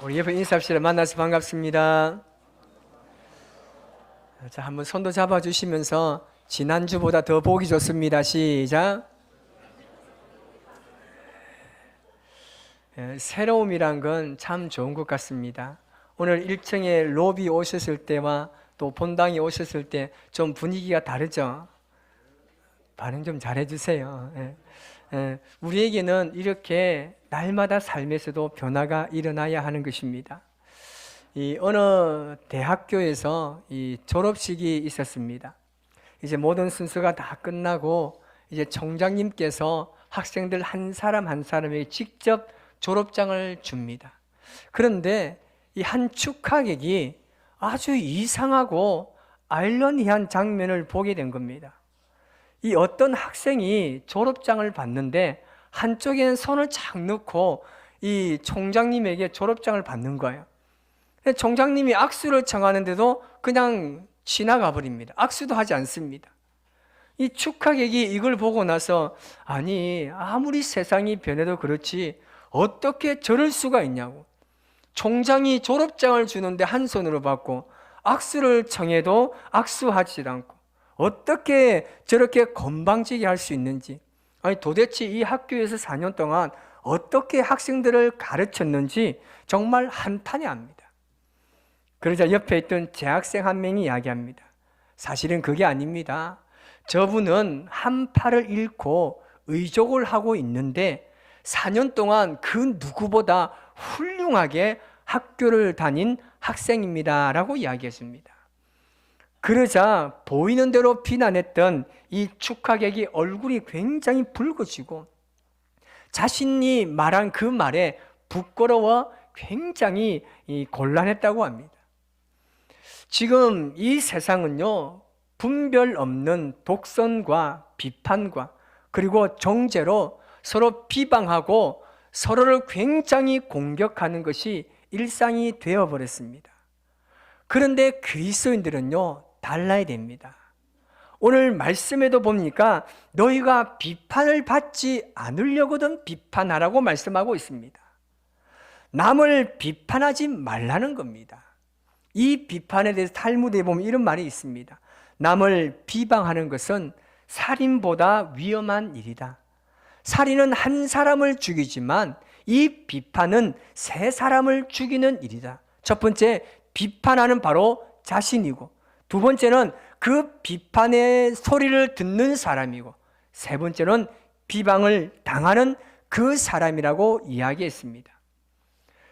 우리 옆에 인사합시다. 만나서 반갑습니다. 자, 한번 손도 잡아주시면서 지난주보다 더 보기 좋습니다. 시작. 새로움이란 건 참 좋은 것 같습니다. 오늘 1층에 로비 오셨을 때와 또 본당에 오셨을 때 좀 분위기가 다르죠? 반응 좀 잘해주세요. 우리에게는 이렇게 날마다 삶에서도 변화가 일어나야 하는 것입니다. 이 어느 대학교에서 이 졸업식이 있었습니다. 이제 모든 순서가 다 끝나고 이제 총장님께서 학생들 한 사람 한 사람에게 직접 졸업장을 줍니다. 그런데 이 한 축하객이 아주 이상하고 아이러니한 장면을 보게 된 겁니다. 이 어떤 학생이 졸업장을 받는데 한쪽에는 손을 착 넣고 이 총장님에게 졸업장을 받는 거예요. 총장님이 악수를 청하는데도 그냥 지나가 버립니다. 악수도 하지 않습니다. 이 축하객이 이걸 보고 나서 아니 아무리 세상이 변해도 그렇지 어떻게 저럴 수가 있냐고. 총장이 졸업장을 주는데 한 손으로 받고 악수를 청해도 악수하지 않고 어떻게 저렇게 건방지게 할 수 있는지, 아니 도대체 이 학교에서 4년 동안 어떻게 학생들을 가르쳤는지 정말 한탄이 합니다. 그러자 옆에 있던 재학생 한 명이 이야기합니다. 사실은 그게 아닙니다. 저분은 한 팔을 잃고 의족을 하고 있는데 4년 동안 그 누구보다 훌륭하게 학교를 다닌 학생입니다 라고 이야기했습니다. 그러자 보이는 대로 비난했던 이 축하객이 얼굴이 굉장히 붉어지고 자신이 말한 그 말에 부끄러워 굉장히 곤란했다고 합니다. 지금 이 세상은요, 분별 없는 독선과 비판과 그리고 정죄로 서로 비방하고 서로를 굉장히 공격하는 것이 일상이 되어버렸습니다. 그런데 그리스도인들은요, 달라야 됩니다. 오늘 말씀에도 보니까 너희가 비판을 받지 않으려거든 비판하라고 말씀하고 있습니다. 남을 비판하지 말라는 겁니다. 이 비판에 대해서 탈무드에 보면 이런 말이 있습니다. 남을 비방하는 것은 살인보다 위험한 일이다. 살인은 한 사람을 죽이지만 이 비판은 세 사람을 죽이는 일이다. 첫 번째, 비판하는 바로 자신이고, 두 번째는 그 비판의 소리를 듣는 사람이고, 세 번째는 비방을 당하는 그 사람이라고 이야기했습니다.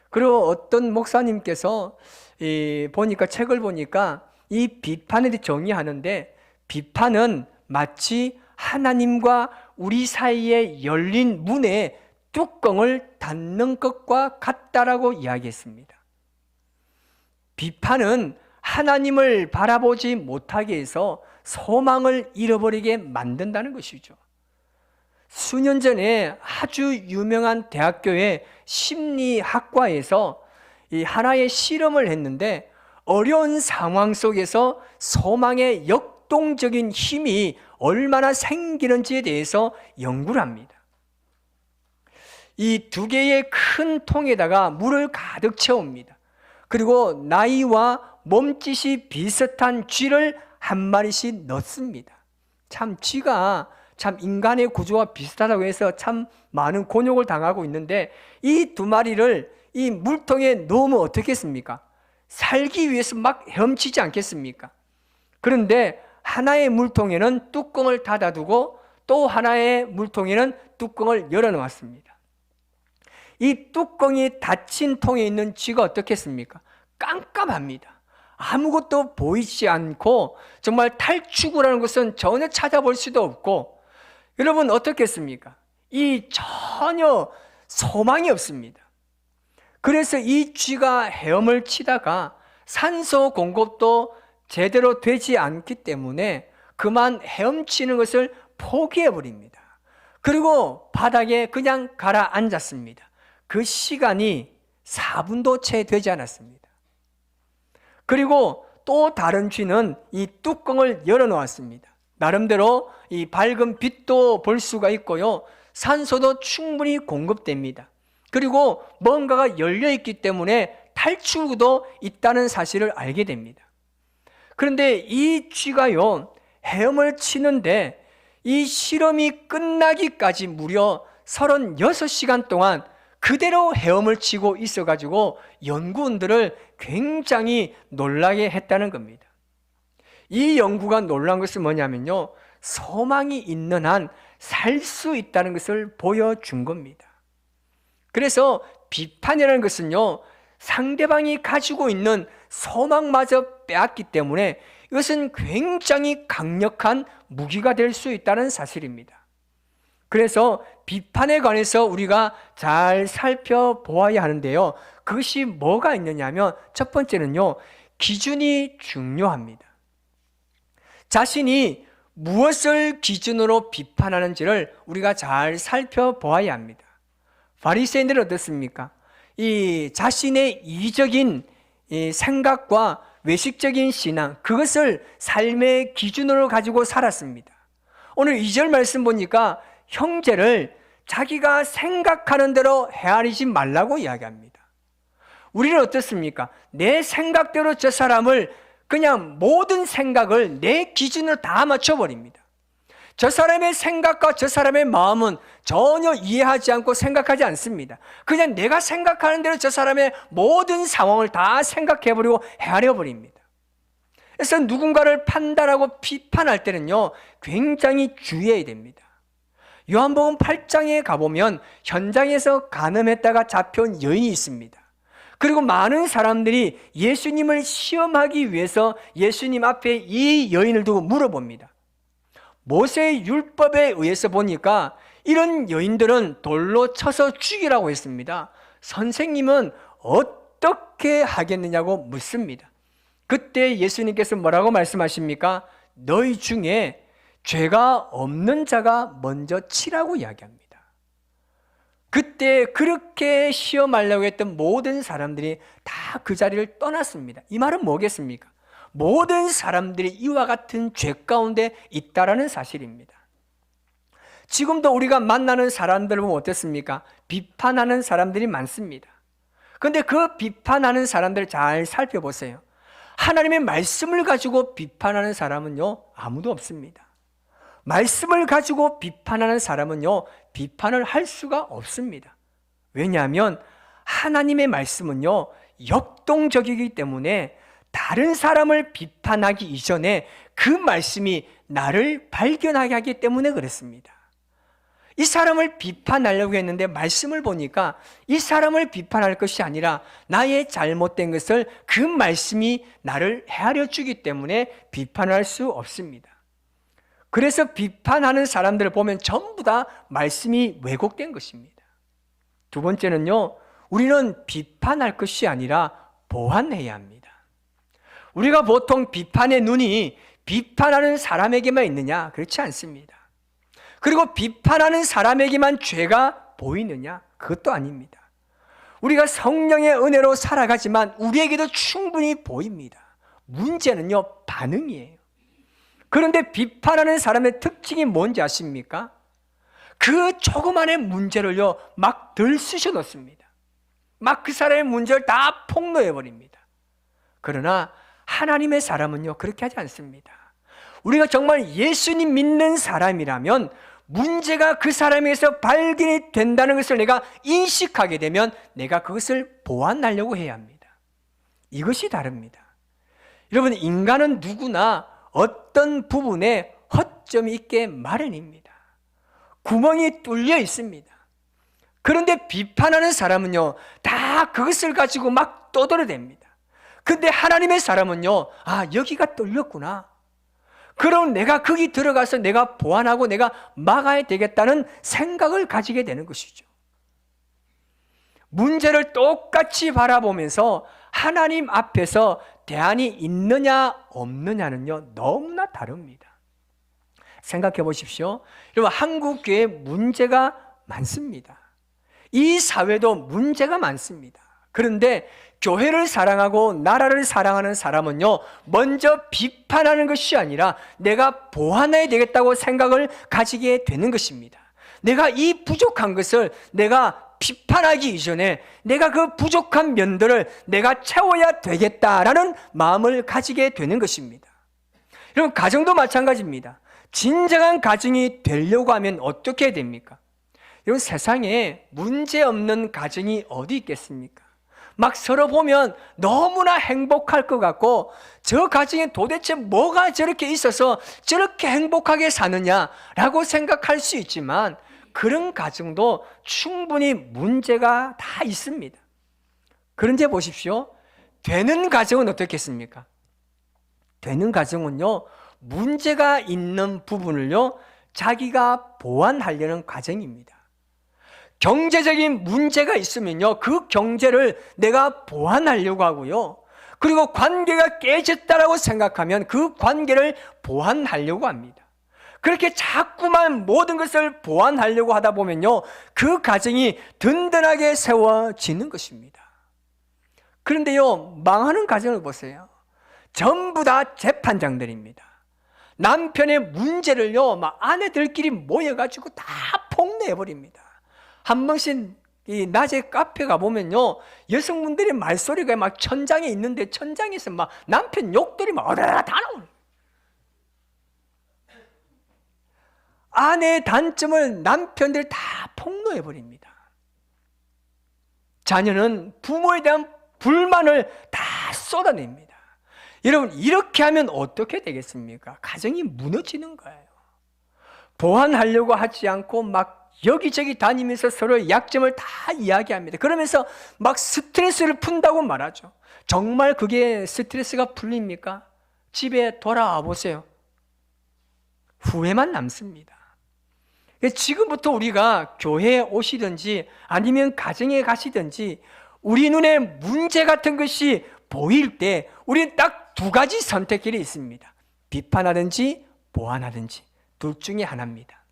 그리고 어떤 목사님께서 보니까 책을 보니까 이 비판에 대해 정의하는데 비판은 마치 하나님과 우리 사이에 열린 문에 뚜껑을 닫는 것과 같다라고 이야기했습니다. 비판은 하나님을 바라보지 못하게 해서 소망을 잃어버리게 만든다는 것이죠. 수년 전에 아주 유명한 대학교의 심리학과에서 이 하나의 실험을 했는데 어려운 상황 속에서 소망의 역동적인 힘이 얼마나 생기는지에 대해서 연구를 합니다. 이 두 개의 큰 통에다가 물을 가득 채웁니다. 그리고 나이와 몸짓이 비슷한 쥐를 한 마리씩 넣습니다. 참 쥐가 참 인간의 구조와 비슷하다고 해서 참 많은 곤욕을 당하고 있는데 이 두 마리를 이 물통에 넣으면 어떻겠습니까? 살기 위해서 막 헤엄치지 않겠습니까? 그런데 하나의 물통에는 뚜껑을 닫아두고 또 하나의 물통에는 뚜껑을 열어놓았습니다. 이 뚜껑이 닫힌 통에 있는 쥐가 어떻겠습니까? 깜깜합니다. 아무것도 보이지 않고 정말 탈출구라는 것은 전혀 찾아볼 수도 없고, 여러분 어떻겠습니까? 이 전혀 소망이 없습니다. 그래서 이 쥐가 헤엄을 치다가 산소 공급도 제대로 되지 않기 때문에 그만 헤엄치는 것을 포기해 버립니다. 그리고 바닥에 그냥 가라앉았습니다. 그 시간이 4분도 채 되지 않았습니다. 그리고 또 다른 쥐는 이 뚜껑을 열어놓았습니다. 나름대로 이 밝은 빛도 볼 수가 있고요, 산소도 충분히 공급됩니다. 그리고 뭔가가 열려있기 때문에 탈출구도 있다는 사실을 알게 됩니다. 그런데 이 쥐가요, 헤엄을 치는데 이 실험이 끝나기까지 무려 36시간 동안 그대로 헤엄을 치고 있어가지고 연구원들을 굉장히 놀라게 했다는 겁니다. 이 연구가 놀란 것은 뭐냐면요, 소망이 있는 한 살 수 있다는 것을 보여준 겁니다. 그래서 비판이라는 것은요, 상대방이 가지고 있는 소망마저 빼앗기 때문에 이것은 굉장히 강력한 무기가 될 수 있다는 사실입니다. 그래서 비판에 관해서 우리가 잘 살펴보아야 하는데요, 그것이 뭐가 있느냐면 첫 번째는요, 기준이 중요합니다. 자신이 무엇을 기준으로 비판하는지를 우리가 잘 살펴보아야 합니다. 바리새인들은 어떻습니까? 이 자신의 이기적인 생각과 외식적인 신앙, 그것을 삶의 기준으로 가지고 살았습니다. 오늘 2절 말씀 보니까 형제를 자기가 생각하는 대로 헤아리지 말라고 이야기합니다. 우리는 어떻습니까? 내 생각대로 저 사람을 그냥 모든 생각을 내 기준으로 다 맞춰버립니다. 저 사람의 생각과 저 사람의 마음은 전혀 이해하지 않고 생각하지 않습니다. 그냥 내가 생각하는 대로 저 사람의 모든 상황을 다 생각해버리고 헤아려버립니다. 그래서 누군가를 판단하고 비판할 때는요, 굉장히 주의해야 됩니다. 요한복음 8장에 가보면 현장에서 간음했다가 잡혀온 여인이 있습니다. 그리고 많은 사람들이 예수님을 시험하기 위해서 예수님 앞에 이 여인을 두고 물어봅니다. 모세의 율법에 의해서 보니까 이런 여인들은 돌로 쳐서 죽이라고 했습니다. 선생님은 어떻게 하겠느냐고 묻습니다. 그때 예수님께서 뭐라고 말씀하십니까? 너희 중에 죄가 없는 자가 먼저 치라고 이야기합니다. 그때 그렇게 시험하려고 했던 모든 사람들이 다 그 자리를 떠났습니다. 이 말은 뭐겠습니까? 모든 사람들이 이와 같은 죄 가운데 있다라는 사실입니다. 지금도 우리가 만나는 사람들을 보면 어떻습니까? 비판하는 사람들이 많습니다. 그런데 그 비판하는 사람들을 잘 살펴보세요. 하나님의 말씀을 가지고 비판하는 사람은요, 아무도 없습니다. 말씀을 가지고 비판하는 사람은요, 비판을 할 수가 없습니다. 왜냐하면 하나님의 말씀은요, 역동적이기 때문에 다른 사람을 비판하기 이전에 그 말씀이 나를 발견하게 하기 때문에 그렇습니다. 이 사람을 비판하려고 했는데 말씀을 보니까 이 사람을 비판할 것이 아니라 나의 잘못된 것을 그 말씀이 나를 헤아려 주기 때문에 비판할 수 없습니다. 그래서 비판하는 사람들을 보면 전부 다 말씀이 왜곡된 것입니다. 두 번째는요, 우리는 비판할 것이 아니라 보완해야 합니다. 우리가 보통 비판의 눈이 비판하는 사람에게만 있느냐? 그렇지 않습니다. 그리고 비판하는 사람에게만 죄가 보이느냐? 그것도 아닙니다. 우리가 성령의 은혜로 살아가지만 우리에게도 충분히 보입니다. 문제는요, 반응이에요. 그런데 비판하는 사람의 특징이 뭔지 아십니까? 그 조그만한 문제를요, 막 들쑤셔 놓습니다. 막 그 사람의 문제를 다 폭로해버립니다. 그러나 하나님의 사람은요, 그렇게 하지 않습니다. 우리가 정말 예수님 믿는 사람이라면 문제가 그 사람에게서 발견이 된다는 것을 내가 인식하게 되면 내가 그것을 보완하려고 해야 합니다. 이것이 다릅니다. 여러분, 인간은 누구나 어떤 부분에 허점이 있게 마련입니다. 구멍이 뚫려 있습니다. 그런데 비판하는 사람은요, 다 그것을 가지고 막 떠들어댑니다. 근데 하나님의 사람은요, 아, 여기가 뚫렸구나. 그럼 내가 거기 들어가서 내가 보완하고 내가 막아야 되겠다는 생각을 가지게 되는 것이죠. 문제를 똑같이 바라보면서 하나님 앞에서 대안이 있느냐 없느냐는요, 너무나 다릅니다. 생각해 보십시오. 여러분, 한국교회에 문제가 많습니다. 이 사회도 문제가 많습니다. 그런데 교회를 사랑하고 나라를 사랑하는 사람은요, 먼저 비판하는 것이 아니라 내가 보완해야 되겠다고 생각을 가지게 되는 것입니다. 내가 이 부족한 것을 내가 비판하기 이전에 내가 그 부족한 면들을 내가 채워야 되겠다라는 마음을 가지게 되는 것입니다. 여러분, 가정도 마찬가지입니다. 진정한 가정이 되려고 하면 어떻게 해야 됩니까? 여러분, 세상에 문제 없는 가정이 어디 있겠습니까? 막 서로 보면 너무나 행복할 것 같고, 저 가정에 도대체 뭐가 저렇게 있어서 저렇게 행복하게 사느냐라고 생각할 수 있지만, 그런 가정도 충분히 문제가 다 있습니다. 그런데 보십시오. 되는 가정은 어떻겠습니까? 되는 가정은요, 문제가 있는 부분을요, 자기가 보완하려는 과정입니다. 경제적인 문제가 있으면요, 그 경제를 내가 보완하려고 하고요, 그리고 관계가 깨졌다라고 생각하면 그 관계를 보완하려고 합니다. 그렇게 자꾸만 모든 것을 보완하려고 하다 보면요, 그 가정이 든든하게 세워지는 것입니다. 그런데요, 망하는 가정을 보세요. 전부 다 재판장들입니다. 남편의 문제를요, 막 아내들끼리 모여가지고 다 폭로해버립니다. 한 번씩 이 낮에 카페 가보면요, 여성분들의 말소리가 막 천장에 있는데, 천장에서 막 남편 욕들이 막 어다다 다 나오는. 아내의 단점을 남편들 다 폭로해버립니다. 자녀는 부모에 대한 불만을 다 쏟아냅니다. 여러분, 이렇게 하면 어떻게 되겠습니까? 가정이 무너지는 거예요. 보완하려고 하지 않고 막 여기저기 다니면서 서로의 약점을 다 이야기합니다. 그러면서 막 스트레스를 푼다고 말하죠. 정말 그게 스트레스가 풀립니까? 집에 돌아와 보세요. 후회만 남습니다. 지금부터 우리가 교회에 오시든지 아니면 가정에 가시든지 우리 눈에 문제 같은 것이 보일 때 우리는 딱 두 가지 선택길이 있습니다. 비판하든지 보완하든지 둘 중에 하나입니다.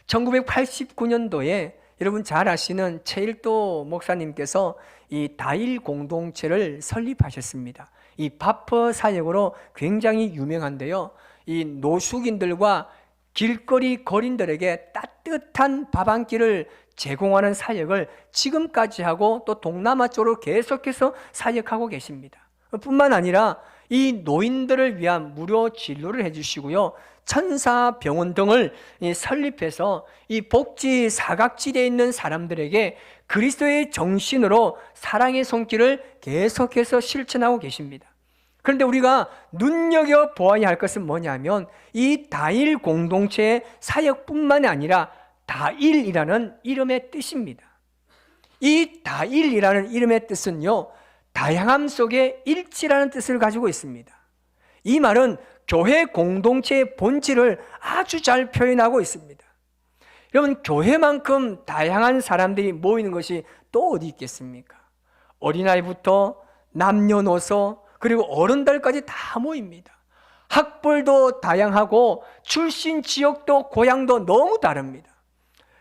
1989년도에 여러분 잘 아시는 최일도 목사님께서 이 다일 공동체를 설립하셨습니다. 이 바퍼 사역으로 굉장히 유명한데요, 이 노숙인들과 길거리 거린들에게 따뜻한 밥 한 끼를 제공하는 사역을 지금까지 하고 또 동남아 쪽으로 계속해서 사역하고 계십니다. 뿐만 아니라 이 노인들을 위한 무료 진료를 해주시고요, 천사병원 등을 설립해서 이 복지 사각지대에 있는 사람들에게 그리스도의 정신으로 사랑의 손길을 계속해서 실천하고 계십니다. 그런데 우리가 눈여겨보아야 할 것은 뭐냐면 이 다일 공동체의 사역뿐만 아니라 다일이라는 이름의 뜻입니다. 이 다일이라는 이름의 뜻은요, 다양함 속에 일치라는 뜻을 가지고 있습니다. 이 말은 교회 공동체의 본질을 아주 잘 표현하고 있습니다. 여러분, 교회만큼 다양한 사람들이 모이는 것이 또 어디 있겠습니까? 어린아이부터 남녀노소 그리고 어른들까지 다 모입니다. 학벌도 다양하고 출신 지역도 고향도 너무 다릅니다.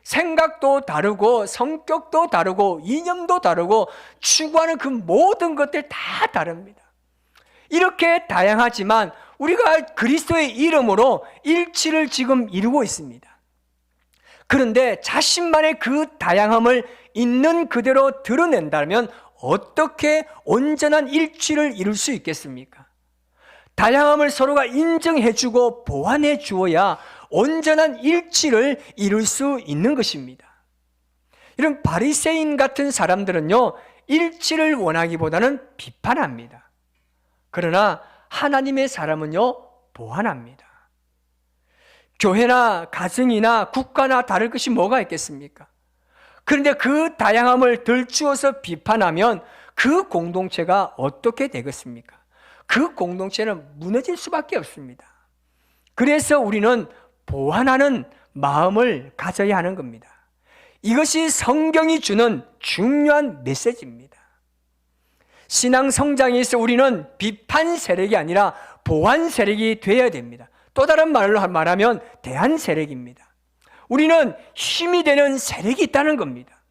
생각도 다르고 성격도 다르고 이념도 다르고 추구하는 그 모든 것들 다 다릅니다. 이렇게 다양하지만 우리가 그리스도의 이름으로 일치를 지금 이루고 있습니다. 그런데 자신만의 그 다양함을 있는 그대로 드러낸다면 어떻게 온전한 일치를 이룰 수 있겠습니까? 다양함을 서로가 인정해주고 보완해 주어야 온전한 일치를 이룰 수 있는 것입니다. 이런 바리새인 같은 사람들은요, 일치를 원하기보다는 비판합니다. 그러나 하나님의 사람은요, 보완합니다. 교회나 가정이나 국가나 다를 것이 뭐가 있겠습니까? 그런데 그 다양함을 들추어서 비판하면 그 공동체가 어떻게 되겠습니까? 그 공동체는 무너질 수밖에 없습니다. 그래서 우리는 보완하는 마음을 가져야 하는 겁니다. 이것이 성경이 주는 중요한 메시지입니다. 신앙 성장에서 우리는 비판 세력이 아니라 보완 세력이 되어야 됩니다. 또 다른 말로 말하면 대안 세력입니다. 우리는 힘이 되는 세력이 있다는 겁니다.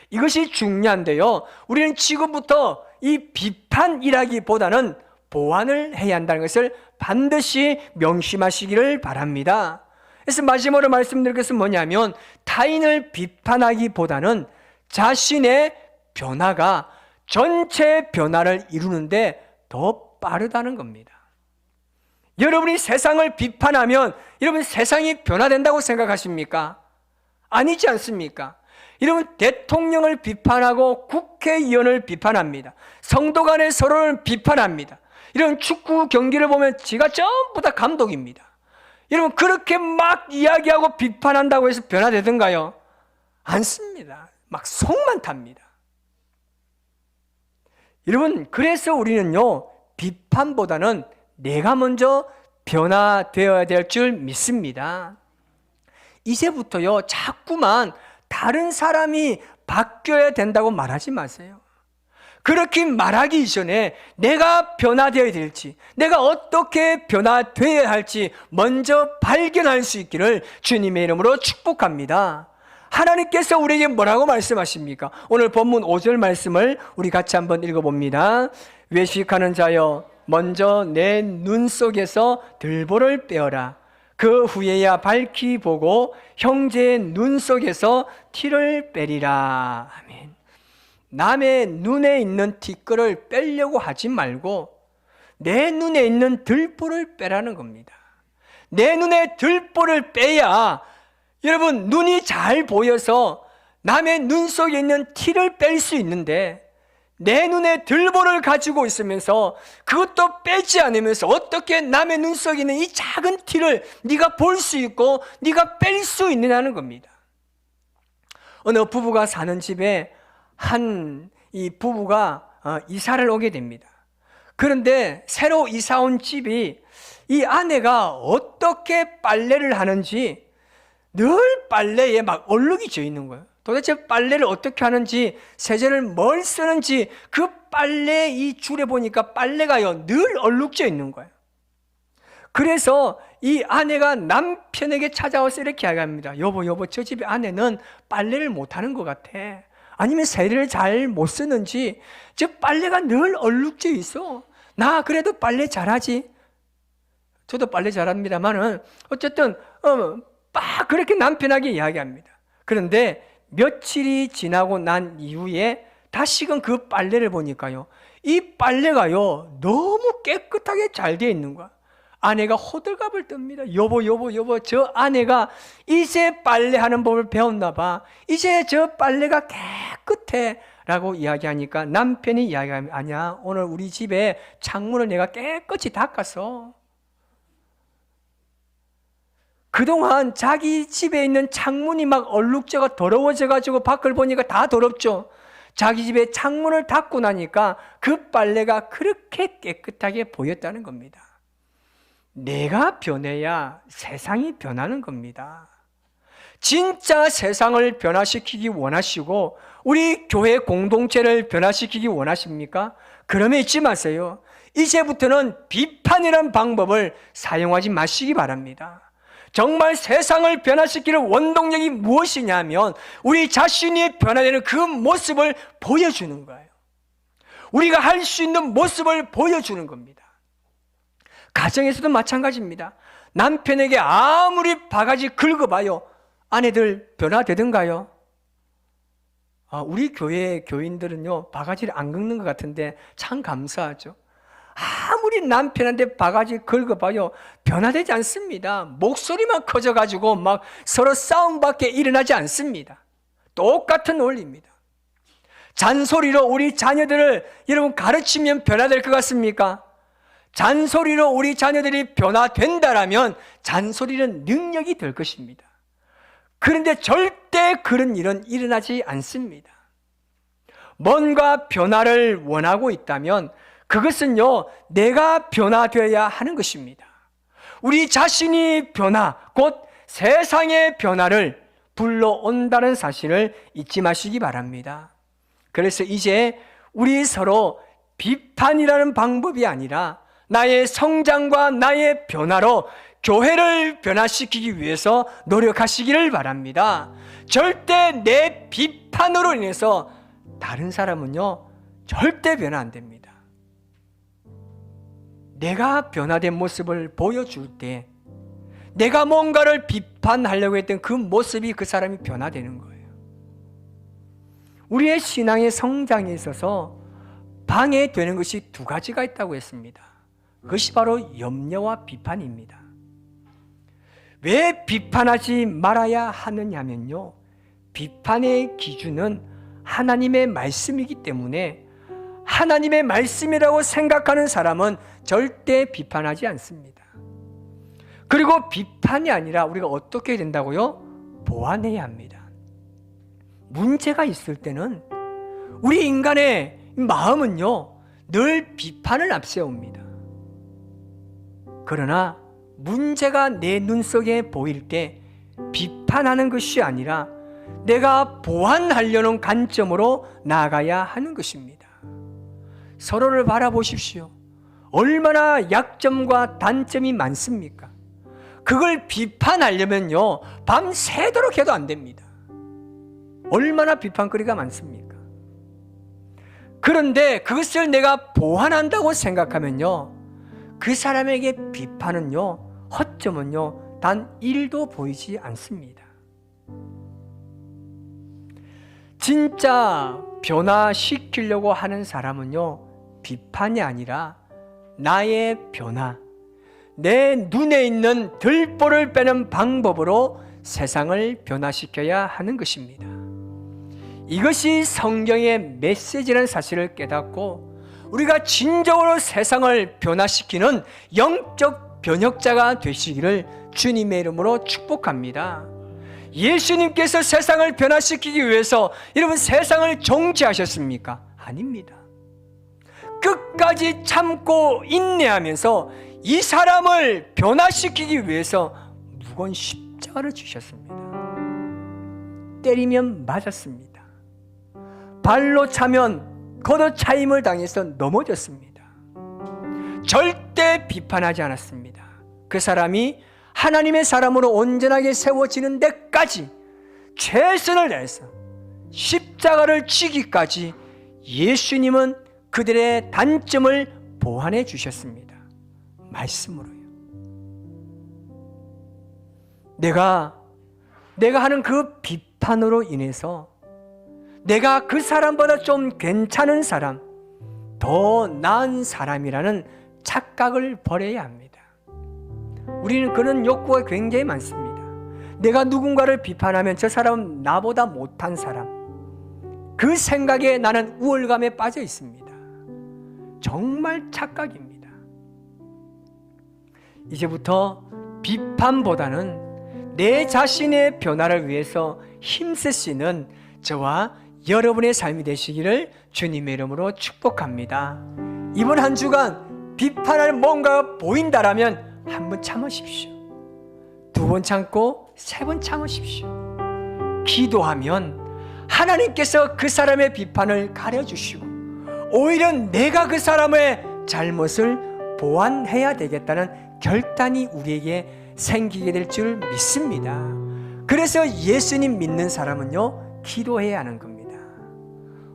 이것이 중요한데요, 우리는 지금부터 이 비판이라기보다는 보완을 해야 한다는 것을 반드시 명심하시기를 바랍니다. 그래서 마지막으로 말씀드릴 것은 뭐냐면 타인을 비판하기보다는 자신의 변화가 전체 변화를 이루는데 더 빠르다는 겁니다. 여러분이 세상을 비판하면 여러분 세상이 변화된다고 생각하십니까? 아니지 않습니까? 여러분 대통령을 비판하고 국회의원을 비판합니다. 성도 간에 서로를 비판합니다. 이런 축구 경기를 보면 지가 전부 다 감독입니다. 여러분 그렇게 막 이야기하고 비판한다고 해서 변화되던가요? 않습니다. 막 속만 탑니다. 여러분 그래서 우리는요 비판보다는 내가 먼저 변화되어야 될 줄 믿습니다. 이제부터요 자꾸만 다른 사람이 바뀌어야 된다고 말하지 마세요. 그렇게 말하기 이전에 내가 변화되어야 될지, 내가 어떻게 변화되어야 할지 먼저 발견할 수 있기를 주님의 이름으로 축복합니다. 하나님께서 우리에게 뭐라고 말씀하십니까? 오늘 본문 5절 말씀을 우리 같이 한번 읽어봅니다. 외식하는 자여 먼저 내 눈 속에서 들보를 빼어라. 그 후에야 밝히 보고 형제의 눈 속에서 티를 빼리라. 아멘. 남의 눈에 있는 티끌을 빼려고 하지 말고 내 눈에 있는 들보를 빼라는 겁니다. 내 눈에 들보를 빼야 여러분 눈이 잘 보여서 남의 눈 속에 있는 티를 뺄 수 있는데 내 눈에 들보를 가지고 있으면서 그것도 빼지 않으면서 어떻게 남의 눈 속에 있는 이 작은 티를 네가 볼 수 있고 네가 뺄 수 있느냐는 겁니다. 어느 부부가 사는 집에 이 부부가 이사를 오게 됩니다. 그런데 새로 이사 온 집이 이 아내가 어떻게 빨래를 하는지 늘 빨래에 막 얼룩이 져 있는 거예요. 도대체 빨래를 어떻게 하는지, 세제를 뭘 쓰는지 그 빨래 이 줄에 보니까 빨래가요 늘 얼룩져 있는 거예요. 그래서 이 아내가 남편에게 찾아와서 이렇게 이야기합니다. 여보 저 집의 아내는 빨래를 못하는 것 같아. 아니면 세제를 잘 못 쓰는지 저 빨래가 늘 얼룩져 있어. 나 그래도 빨래 잘하지. 저도 빨래 잘합니다만은 어쨌든 막 그렇게 남편에게 이야기합니다. 그런데 며칠이 지나고 난 이후에 다시금 그 빨래를 보니까요 이 빨래가요 너무 깨끗하게 잘 되어 있는 거야. 아내가 호들갑을 뜹니다. 여보 저 아내가 이제 빨래하는 법을 배웠나 봐. 이제 저 빨래가 깨끗해 라고 이야기하니까 남편이 이야기하면 아니야 오늘 우리 집에 창문을 내가 깨끗이 닦았어. 그동안 자기 집에 있는 창문이 막 얼룩져가 더러워져가지고 밖을 보니까 다 더럽죠. 자기 집에 창문을 닫고 나니까 그 빨래가 그렇게 깨끗하게 보였다는 겁니다. 내가 변해야 세상이 변하는 겁니다. 진짜 세상을 변화시키기 원하시고 우리 교회 공동체를 변화시키기 원하십니까? 그러면 잊지 마세요. 이제부터는 비판이라는 방법을 사용하지 마시기 바랍니다. 정말 세상을 변화시키는 원동력이 무엇이냐면 우리 자신이 변화되는 그 모습을 보여주는 거예요. 우리가 할 수 있는 모습을 보여주는 겁니다. 가정에서도 마찬가지입니다. 남편에게 아무리 바가지 긁어봐요. 아내들 변화되던가요? 우리 교회 교인들은요 바가지를 안 긁는 것 같은데 참 감사하죠. 아무리 남편한테 바가지 긁어봐요 변화되지 않습니다. 목소리만 커져가지고 막 서로 싸움밖에 일어나지 않습니다. 똑같은 원리입니다. 잔소리로 우리 자녀들을 여러분 가르치면 변화될 것 같습니까? 잔소리로 우리 자녀들이 변화된다라면 잔소리는 능력이 될 것입니다. 그런데 절대 그런 일은 일어나지 않습니다. 뭔가 변화를 원하고 있다면 그것은요 내가 변화되어야 하는 것입니다. 우리 자신이 변화, 곧 세상의 변화를 불러온다는 사실을 잊지 마시기 바랍니다. 그래서 이제 우리 서로 비판이라는 방법이 아니라 나의 성장과 나의 변화로 교회를 변화시키기 위해서 노력하시기를 바랍니다. 절대 내 비판으로 인해서 다른 사람은요 절대 변화 안 됩니다. 내가 변화된 모습을 보여줄 때 내가 뭔가를 비판하려고 했던 그 모습이 그 사람이 변화되는 거예요. 우리의 신앙의 성장에 있어서 방해되는 것이 두 가지가 있다고 했습니다. 그것이 바로 염려와 비판입니다. 왜 비판하지 말아야 하느냐면요, 비판의 기준은 하나님의 말씀이기 때문에 하나님의 말씀이라고 생각하는 사람은 절대 비판하지 않습니다. 그리고 비판이 아니라 우리가 어떻게 해야 된다고요? 보완해야 합니다. 문제가 있을 때는 우리 인간의 마음은요, 늘 비판을 앞세웁니다. 그러나 문제가 내 눈 속에 보일 때 비판하는 것이 아니라 내가 보완하려는 관점으로 나아가야 하는 것입니다. 서로를 바라보십시오. 얼마나 약점과 단점이 많습니까? 그걸 비판하려면요, 밤새도록 해도 안 됩니다. 얼마나 비판거리가 많습니까? 그런데 그것을 내가 보완한다고 생각하면요, 그 사람에게 비판은요, 허점은요, 단 1도 보이지 않습니다. 진짜 변화시키려고 하는 사람은요, 비판이 아니라 나의 변화, 내 눈에 있는 들보를 빼는 방법으로 세상을 변화시켜야 하는 것입니다. 이것이 성경의 메시지라는 사실을 깨닫고 우리가 진정으로 세상을 변화시키는 영적 변혁자가 되시기를 주님의 이름으로 축복합니다. 예수님께서 세상을 변화시키기 위해서 여러분 세상을 정죄하셨습니까? 아닙니다. 끝까지 참고 인내하면서 이 사람을 변화시키기 위해서 무거운 십자가를 주셨습니다. 때리면 맞았습니다. 발로 차면 걷어차임을 당해서 넘어졌습니다. 절대 비판하지 않았습니다. 그 사람이 하나님의 사람으로 온전하게 세워지는 데까지 최선을 다해서 십자가를 지기까지 예수님은 그들의 단점을 보완해 주셨습니다. 말씀으로요. 내가 하는 그 비판으로 인해서 내가 그 사람보다 좀 괜찮은 사람, 더 나은 사람이라는 착각을 버려야 합니다. 우리는 그런 욕구가 굉장히 많습니다. 내가 누군가를 비판하면 저 사람은 나보다 못한 사람, 그 생각에 나는 우월감에 빠져 있습니다. 정말 착각입니다. 이제부터 비판보다는 내 자신의 변화를 위해서 힘쓰시는 저와 여러분의 삶이 되시기를 주님의 이름으로 축복합니다. 이번 한 주간 비판할 뭔가가 보인다라면 한 번 참으십시오. 두 번 참고 세 번 참으십시오. 기도하면 하나님께서 그 사람의 비판을 가려주시고 오히려 내가 그 사람의 잘못을 보완해야 되겠다는 결단이 우리에게 생기게 될 줄 믿습니다. 그래서 예수님 믿는 사람은요, 기도해야 하는 겁니다.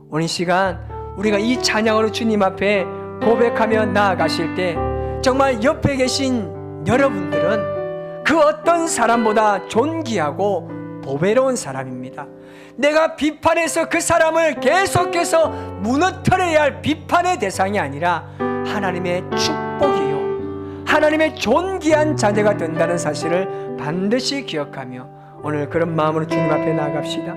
오늘 시간 우리가 이 찬양으로 주님 앞에 고백하며 나아가실 때 정말 옆에 계신 여러분들은 그 어떤 사람보다 존귀하고 보배로운 사람입니다. 내가 비판해서 그 사람을 계속해서 무너뜨려야 할 비판의 대상이 아니라 하나님의 축복이요, 하나님의 존귀한 자녀가 된다는 사실을 반드시 기억하며 오늘 그런 마음으로 주님 앞에 나아갑시다.